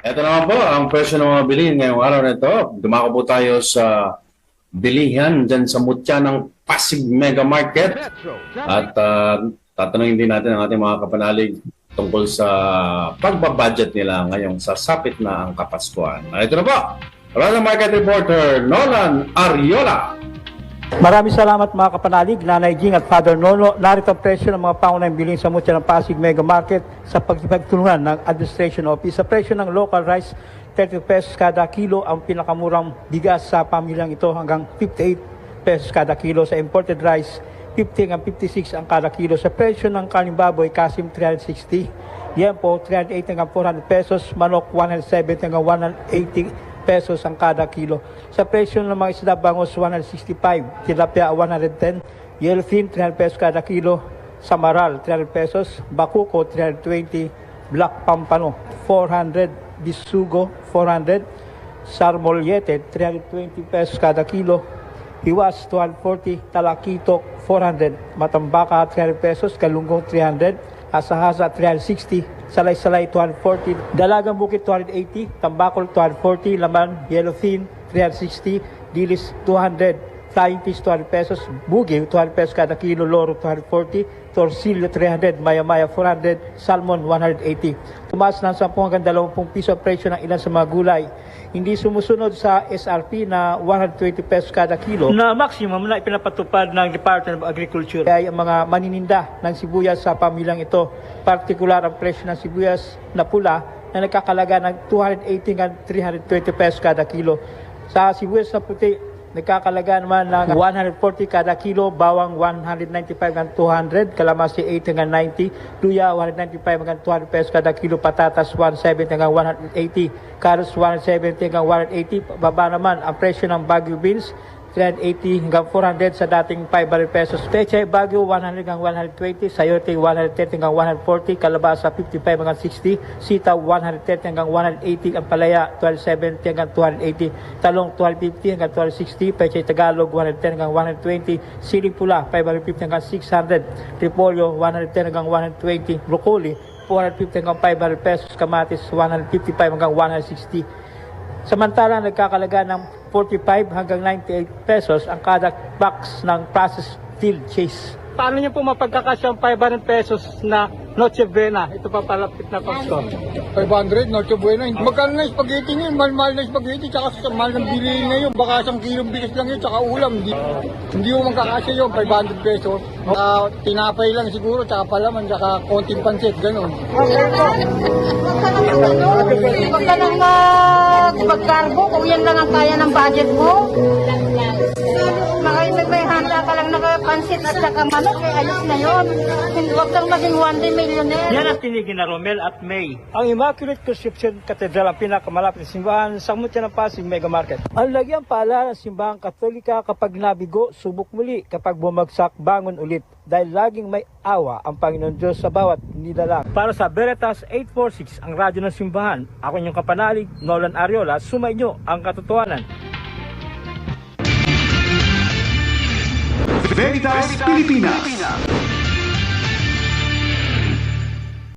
Ito naman po ang presyo ng mga bilihin ngayong araw na ito. Dumako po tayo sa bilihan dyan sa mutya ng Pasig Mega Market. At tatanungin din natin ang ating mga kapanalig tungkol sa pagbabudget nila ngayong sasapit na ang Kapaskuhan. Ito na po, Radyo Market Reporter Nolan Ariola. Maraming salamat mga kapanalig, Nanay Jing at Father Nolo. Narito ang presyo ng mga pangunahing bilhin sa mutya ng Pasig Mega Market sa pagtulungan ng Administration Office. Sa presyo ng local rice, 30 pesos kada kilo. Ang pinakamurang bigas sa pamilyang ito hanggang 58 pesos kada kilo. Sa imported rice, 50 hanggang 56 ang kada kilo. Sa presyo ng karning baboy, kasim 360. Yan po, 380 hanggang 400 pesos. Manok, 170 hanggang 180 pesos ang kada kilo. Sa presyo ng mga isda, bangus 165, tilapia 110, yellowfin 300 pesos kada kilo, samaral 300 pesos, bakuko 320, black pampano 400, bisugo 400, sarmolyete 320 pesos kada kilo, hiwas 240, talakitok 400, matambaka 300 pesos, galunggong 300, asahasa 360, salay-salay 240, dalagang bukit 280, tambakol 240, laman, yellowfin 360, dilis 200, flying fish 200 pesos, bugi 200 pesos kada kilo, loro 240, torsilyo 300, maya-maya 400, salmon 180. Tumaas ng 10 hanggang 20 piso ang presyo ng ilan sa mga gulay. Hindi sumusunod sa SRP na 120 pesos kada kilo na maximum na ipinapatupad ng Department of Agriculture. Kaya ang mga manininda ng sibuyas sa pamilyang ito, partikular ang presyo ng sibuyas na pula na nagkakalaga ng 280 hanggang 320 pesos kada kilo. Sa sibuyas na puti, nagkakalaga naman ng 140 kada kilo, bawang 195 hanggang 200, kalamansi 80 hanggang 90, luya 195 hanggang 200 pesos kada kilo, patatas 170 hanggang 180, carrots 170 hanggang 180, baba naman ang presyo ng Baguio beans 380 hanggang 400 sa dating 500 pesos. Pechay Baguio 100 hanggang 120, sayote 130 hanggang 140, kalabasa 55 hanggang 60, sitaw 130 hanggang 180, ang palaya 1270 hanggang 280, talong 1250 hanggang 1260, pechay Tagalog 110 hanggang 120, siling pula 550 hanggang 600, repolyo 110 hanggang 120, broccoli 450 hanggang 500 pesos, kamatis 155 hanggang 160. Samantalang nagkakalaga ng 45 hanggang 98 pesos ang kada box ng processed field cheese. Paano niyo po mapagkakasya ang 500 pesos na Noche Buena? Ito pa palapit na Pasko. 500, Noche Buena. Magkano na spaghetti ngayon? Mahal na spaghetti, tsaka sa mahal ng bilihin ngayon. Baka 1 kilong bigas lang yun, tsaka ulam. Hindi mo magkakasya yun, 500 pesos. Tinapay lang siguro, tsaka palaman, tsaka konting pansit, gano'n. Huwag ka nang magkarbo kung yan lang ang kaya ng budget mo. May handa ka lang nakapansit at saka manok, eh ayos na yun. Huwag kang maging one day millionaire. Yan ang tinigin na Romel at May. Ang Immaculate Conception Cathedral ang pinakamalapit na simbahan sa mutya ng Pasig Mega Market. Ang lagyang paalala ng simbahang Katolika kapag nabigo, subok muli. Kapag bumagsak, bangon ulit. Dahil laging may awa ang Panginoon Diyos sa bawat nilalang. Para sa Veritas 846, ang radyo ng simbahan, ako inyong kapanalig, Nolan Ariola, sumainyo ang katotohanan. Veritas Pilipinas.